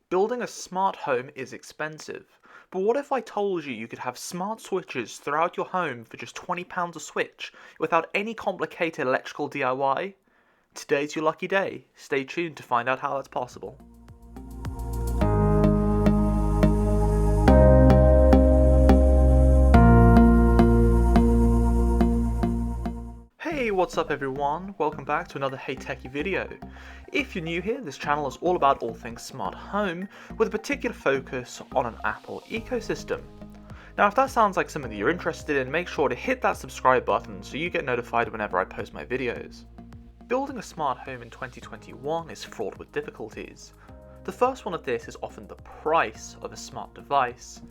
Building a smart home is expensive, but what if I told you you could have smart switches throughout your home for just £20 a switch without any complicated electrical DIY? Today's your lucky day. Stay tuned to find out how that's possible. Hey, what's up everyone? Welcome back to another HeyTechi video. If you're new here, this channel is all about all things smart home, with a particular focus on an Apple ecosystem. Now if that sounds like something that you're interested in, make sure to hit that subscribe button so you get notified whenever I post my videos. Building a smart home in 2021 is fraught with difficulties. The first one of this is often the price of a smart device.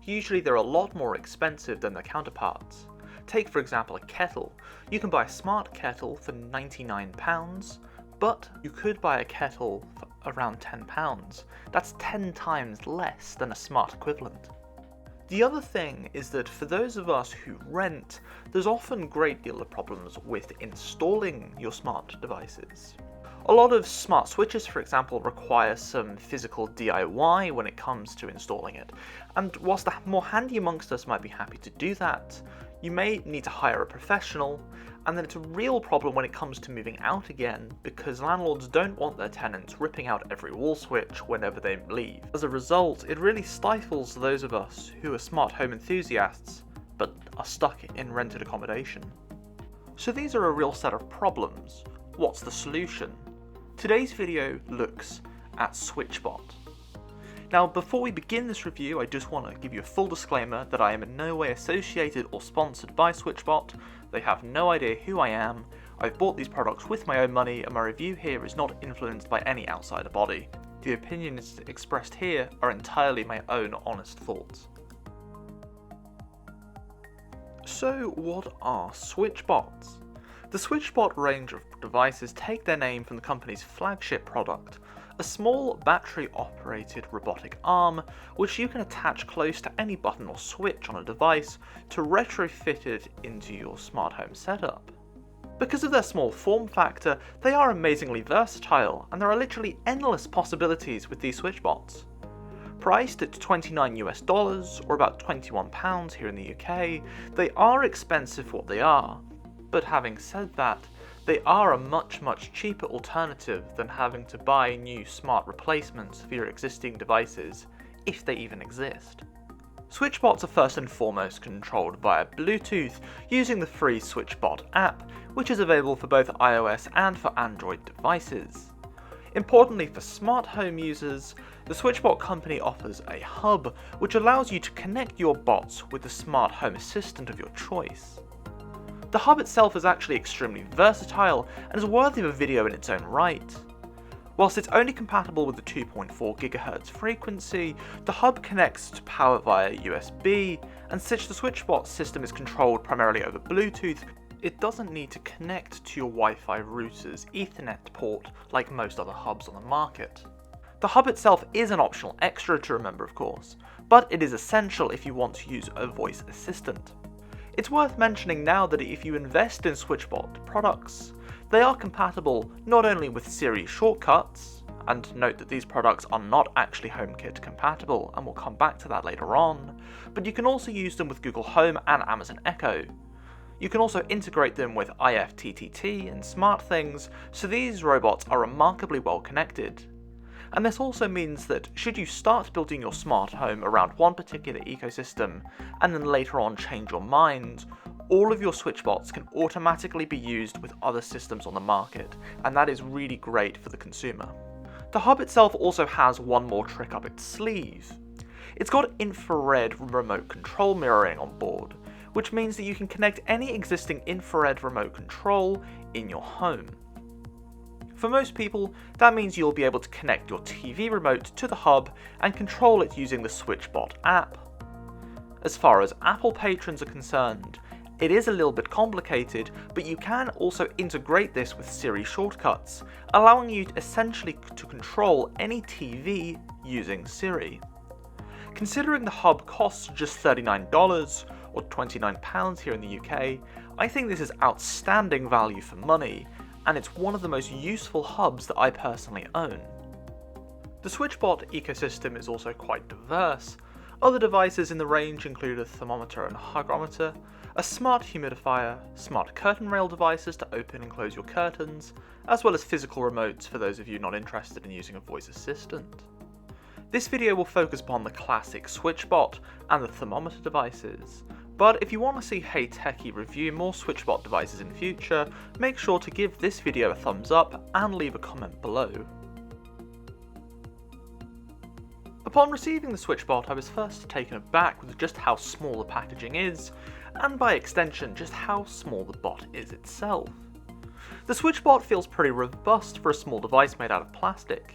Usually they're a lot more expensive than their counterparts. Take for example a kettle. You can buy a smart kettle for £99, but you could buy a kettle for around £10. That's 10 times less than a smart equivalent. The other thing is that for those of us who rent, there's often a great deal of problems with installing your smart devices. A lot of smart switches, for example, require some physical DIY when it comes to installing it, and whilst the more handy amongst us might be happy to do that, you may need to hire a professional, and then it's a real problem when it comes to moving out again because landlords don't want their tenants ripping out every wall switch whenever they leave. As a result, it really stifles those of us who are smart home enthusiasts but are stuck in rented accommodation. So these are a real set of problems. What's the solution? Today's video looks at SwitchBot. Now, before we begin this review, I just want to give you a full disclaimer that I am in no way associated or sponsored by SwitchBot. They have no idea who I am. I've bought these products with my own money, and my review here is not influenced by any outsider body. The opinions expressed here are entirely my own honest thoughts. So, what are SwitchBots? The SwitchBot range of devices take their name from the company's flagship product, a small battery-operated robotic arm which you can attach close to any button or switch on a device to retrofit it into your smart home setup. Because of their small form factor, they are amazingly versatile, and there are literally endless possibilities with these SwitchBots. Priced at $29 or about £21 here in the UK, they are expensive for what they are, but having said that, they are a much cheaper alternative than having to buy new smart replacements for your existing devices, if they even exist. SwitchBots are first and foremost controlled via Bluetooth using the free SwitchBot app, which is available for both iOS and for Android devices. Importantly for smart home users, the SwitchBot company offers a hub which allows you to connect your bots with the smart home assistant of your choice. The hub itself is actually extremely versatile and is worthy of a video in its own right. Whilst it's only compatible with the 2.4 GHz frequency, the hub connects to power via USB, and since the SwitchBot system is controlled primarily over Bluetooth, it doesn't need to connect to your Wi-Fi router's Ethernet port like most other hubs on the market. The hub itself is an optional extra to remember, of course, but it is essential if you want to use a voice assistant. It's worth mentioning now that if you invest in SwitchBot products, they are compatible not only with Siri Shortcuts, and note that these products are not actually HomeKit compatible, and we'll come back to that later on, but you can also use them with Google Home and Amazon Echo. You can also integrate them with IFTTT and SmartThings, so these robots are remarkably well connected. And this also means that should you start building your smart home around one particular ecosystem and then later on change your mind, all of your SwitchBots can automatically be used with other systems on the market, and that is really great for the consumer. The hub itself also has one more trick up its sleeve. It's got infrared remote control mirroring on board, which means that you can connect any existing infrared remote control in your home. For most people, that means you'll be able to connect your TV remote to the hub and control it using the SwitchBot app. As far as Apple patrons are concerned, it is a little bit complicated, but you can also integrate this with Siri Shortcuts, allowing you essentially to control any TV using Siri. Considering the hub costs just $39 or £29 here in the UK, I think this is outstanding value for money, and it's one of the most useful hubs that I personally own. The SwitchBot ecosystem is also quite diverse. Other devices in the range include a thermometer and hygrometer, a smart humidifier, smart curtain rail devices to open and close your curtains, as well as physical remotes for those of you not interested in using a voice assistant. This video will focus upon the classic SwitchBot and the thermometer devices, but if you want to see HeyTechi review more SwitchBot devices in the future, make sure to give this video a thumbs up and leave a comment below. Upon receiving the SwitchBot, I was first taken aback with just how small the packaging is, and by extension just how small the bot is itself. The SwitchBot feels pretty robust for a small device made out of plastic.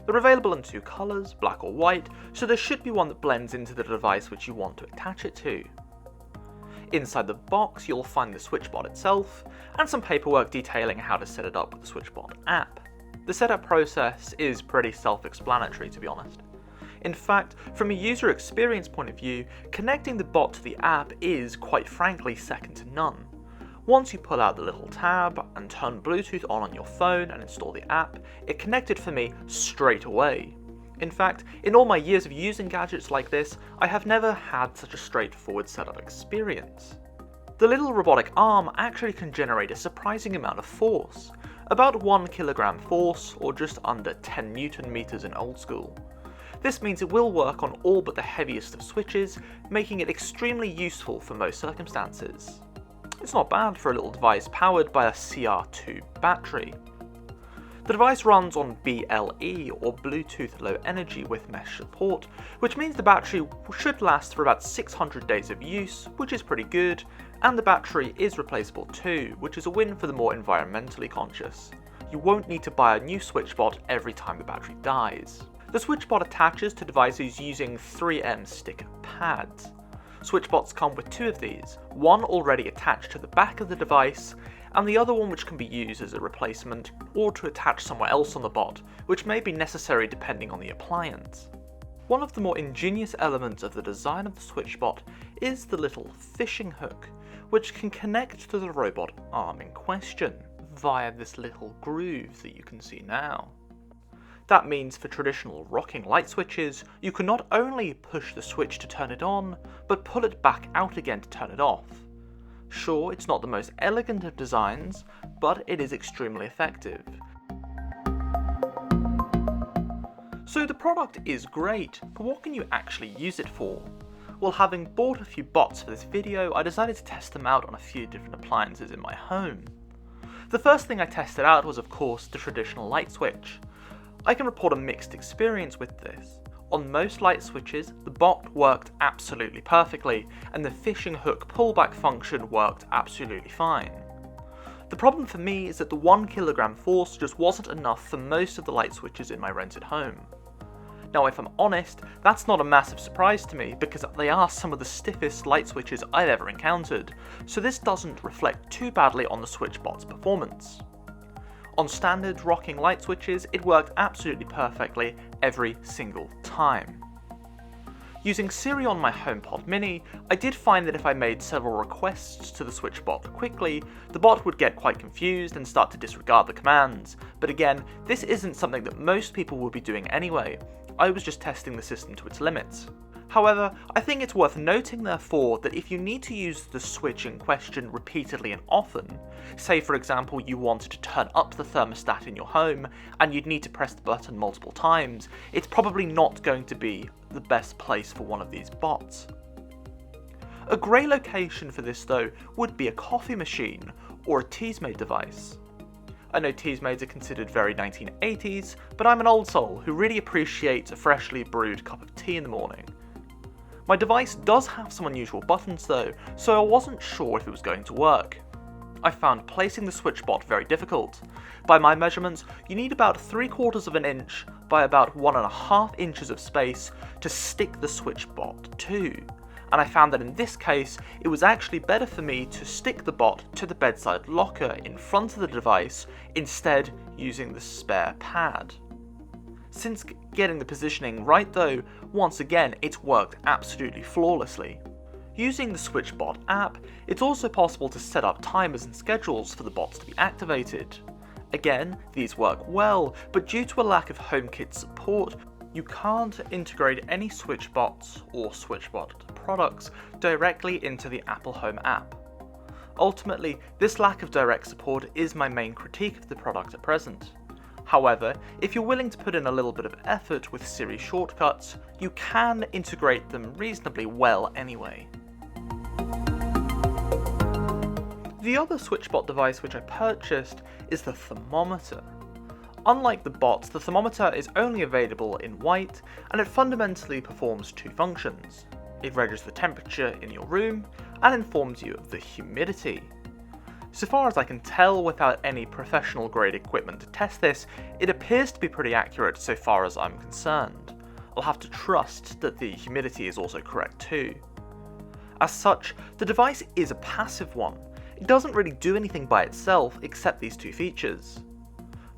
They're available in two colours, black or white, so there should be one that blends into the device which you want to attach it to. Inside the box you'll find the SwitchBot itself, and some paperwork detailing how to set it up with the SwitchBot app. The setup process is pretty self-explanatory, to be honest. In fact, from a user experience point of view, connecting the bot to the app is, quite frankly, second to none. Once you pull out the little tab and turn Bluetooth on your phone and install the app, it connected for me straight away. In fact, in all my years of using gadgets like this, I have never had such a straightforward setup experience. The little robotic arm actually can generate a surprising amount of force, about 1 kilogram force or just under 10 Newton meters in old school. This means it will work on all but the heaviest of switches, making it extremely useful for most circumstances. It's not bad for a little device powered by a CR2 battery. The device runs on BLE or Bluetooth Low Energy with mesh support, which means the battery should last for about 600 days of use, which is pretty good, and the battery is replaceable too, which is a win for the more environmentally conscious. You won't need to buy a new SwitchBot every time the battery dies. The SwitchBot attaches to devices using 3M sticker pads. SwitchBots come with two of these, one already attached to the back of the device, and the other one which can be used as a replacement or to attach somewhere else on the bot, which may be necessary depending on the appliance. One of the more ingenious elements of the design of the SwitchBot is the little fishing hook, which can connect to the robot arm in question via this little groove that you can see now. That means for traditional rocking light switches, you can not only push the switch to turn it on, but pull it back out again to turn it off. Sure, it's not the most elegant of designs, but it is extremely effective. So the product is great, but what can you actually use it for? Well, having bought a few bots for this video, I decided to test them out on a few different appliances in my home. The first thing I tested out was, of course, the traditional light switch. I can report a mixed experience with this. On most light switches, the bot worked absolutely perfectly, and the fishing hook pullback function worked absolutely fine. The problem for me is that the 1 kilogram force just wasn't enough for most of the light switches in my rented home. Now, if I'm honest, that's not a massive surprise to me because they are some of the stiffest light switches I've ever encountered, so this doesn't reflect too badly on the SwitchBot's performance. On standard rocking light switches, it worked absolutely perfectly every single time. Using Siri on my HomePod Mini, I did find that if I made several requests to the SwitchBot quickly, the bot would get quite confused and start to disregard the commands, but again, this isn't something that most people would be doing anyway. I was just testing the system to its limits. However, I think it's worth noting therefore that if you need to use the switch in question repeatedly and often, say for example you wanted to turn up the thermostat in your home and you'd need to press the button multiple times, it's probably not going to be the best place for one of these bots. A great location for this though would be a coffee machine or a Teasmade device. I know Teasmades are considered very 1980s, but I'm an old soul who really appreciates a freshly brewed cup of tea in the morning. My device does have some unusual buttons though, so I wasn't sure if it was going to work. I found placing the SwitchBot very difficult. By my measurements, you need about 3/4 of an inch by about 1.5 inches of space to stick the SwitchBot to, and I found that in this case, it was actually better for me to stick the bot to the bedside locker in front of the device, instead using the spare pad. Since getting the positioning right though, once again it's worked absolutely flawlessly. Using the SwitchBot app, it's also possible to set up timers and schedules for the bots to be activated. Again, these work well, but due to a lack of HomeKit support, you can't integrate any SwitchBots or SwitchBot products directly into the Apple Home app. Ultimately, this lack of direct support is my main critique of the product at present. However, if you're willing to put in a little bit of effort with Siri Shortcuts, you can integrate them reasonably well anyway. The other SwitchBot device which I purchased is the Thermometer. Unlike the bots, the Thermometer is only available in white, and it fundamentally performs two functions. It registers the temperature in your room and informs you of the humidity. So far as I can tell, without any professional grade equipment to test this, it appears to be pretty accurate so far as I'm concerned. I'll have to trust that the humidity is also correct too. As such, the device is a passive one. It doesn't really do anything by itself except these two features.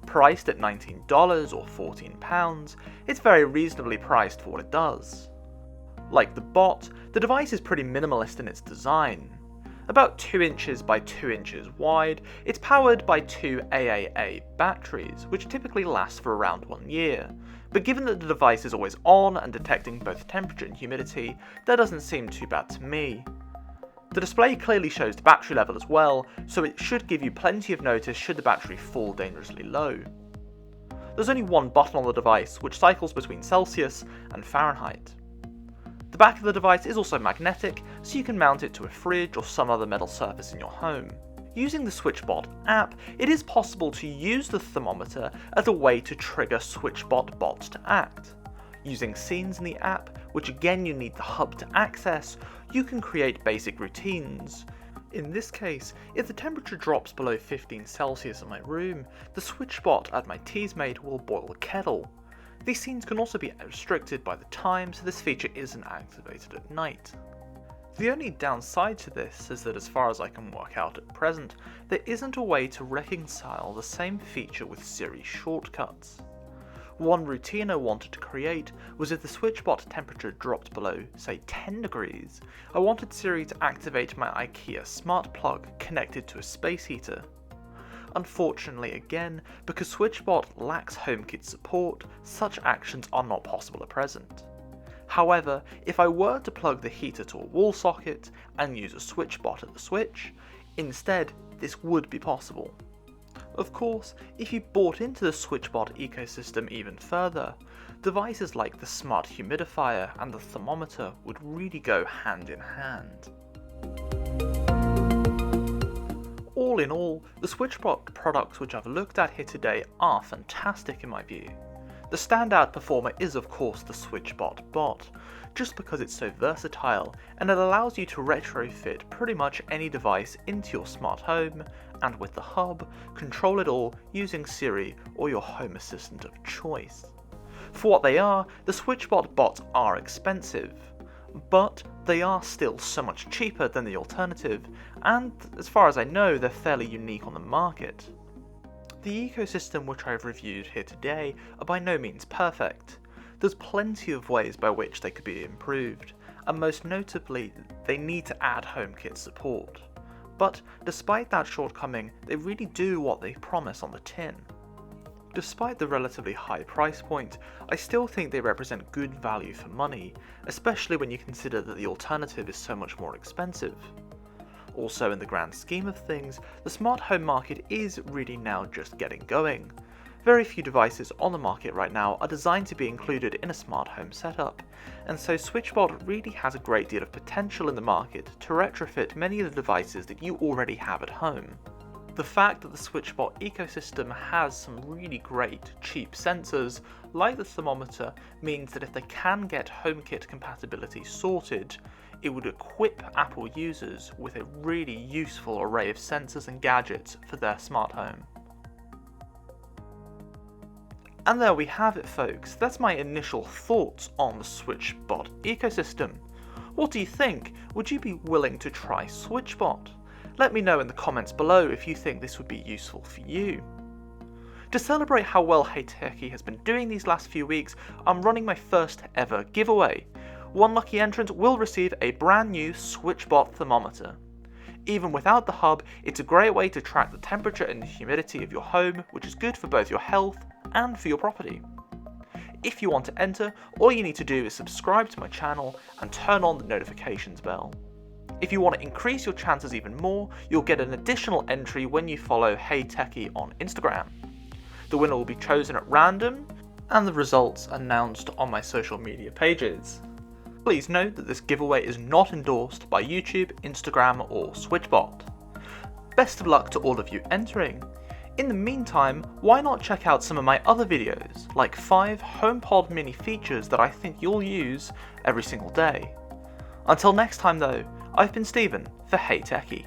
Priced at $19 or £14, it's very reasonably priced for what it does. Like the bot, the device is pretty minimalist in its design. About 2 inches by 2 inches wide, it's powered by two AAA batteries, which typically last for around 1 year. But given that the device is always on and detecting both temperature and humidity, that doesn't seem too bad to me. The display clearly shows the battery level as well, so it should give you plenty of notice should the battery fall dangerously low. There's only one button on the device, which cycles between Celsius and Fahrenheit. The back of the device is also magnetic, so you can mount it to a fridge or some other metal surface in your home. Using the SwitchBot app, it is possible to use the thermometer as a way to trigger SwitchBot bots to act. Using scenes in the app, which again you need the hub to access, you can create basic routines. In this case, if the temperature drops below 15 Celsius in my room, the SwitchBot at my tea's made will boil the kettle. These scenes can also be restricted by the time, so this feature isn't activated at night. The only downside to this is that as far as I can work out at present, there isn't a way to reconcile the same feature with Siri Shortcuts. One routine I wanted to create was if the SwitchBot temperature dropped below, say 10 degrees, I wanted Siri to activate my IKEA smart plug connected to a space heater. Unfortunately again, because SwitchBot lacks HomeKit support, such actions are not possible at present. However, if I were to plug the heater to a wall socket and use a SwitchBot at the switch, instead this would be possible. Of course, if you bought into the SwitchBot ecosystem even further, devices like the smart humidifier and the thermometer would really go hand in hand. All in all, the SwitchBot products which I've looked at here today are fantastic in my view. The standout performer is of course the SwitchBot bot, just because it's so versatile and it allows you to retrofit pretty much any device into your smart home, and with the hub, control it all using Siri or your home assistant of choice. For what they are, the SwitchBot bots are expensive, but they are still so much cheaper than the alternative, and as far as I know, they're fairly unique on the market. The ecosystem which I've reviewed here today are by no means perfect. There's plenty of ways by which they could be improved, and most notably, they need to add HomeKit support. But despite that shortcoming, they really do what they promise on the tin. Despite the relatively high price point, I still think they represent good value for money, especially when you consider that the alternative is so much more expensive. Also, in the grand scheme of things, the smart home market is really now just getting going. Very few devices on the market right now are designed to be included in a smart home setup, and so SwitchBot really has a great deal of potential in the market to retrofit many of the devices that you already have at home. The fact that the SwitchBot ecosystem has some really great, cheap sensors, like the thermometer, means that if they can get HomeKit compatibility sorted, it would equip Apple users with a really useful array of sensors and gadgets for their smart home. And there we have it, folks. That's my initial thoughts on the SwitchBot ecosystem. What do you think? Would you be willing to try SwitchBot? Let me know in the comments below if you think this would be useful for you. To celebrate how well HeyTechi has been doing these last few weeks, I'm running my first ever giveaway. One lucky entrant will receive a brand new SwitchBot thermometer. Even without the hub, it's a great way to track the temperature and humidity of your home, which is good for both your health and for your property. If you want to enter, all you need to do is subscribe to my channel and turn on the notifications bell. If you want to increase your chances even more, you'll get an additional entry when you follow HeyTechi on Instagram. The winner will be chosen at random, and the results announced on my social media pages. Please note that this giveaway is not endorsed by YouTube, Instagram, or SwitchBot. Best of luck to all of you entering. In the meantime, why not check out some of my other videos, like 5 HomePod Mini features that I think you'll use every single day. Until next time though, I've been Stephen for HeyTechi.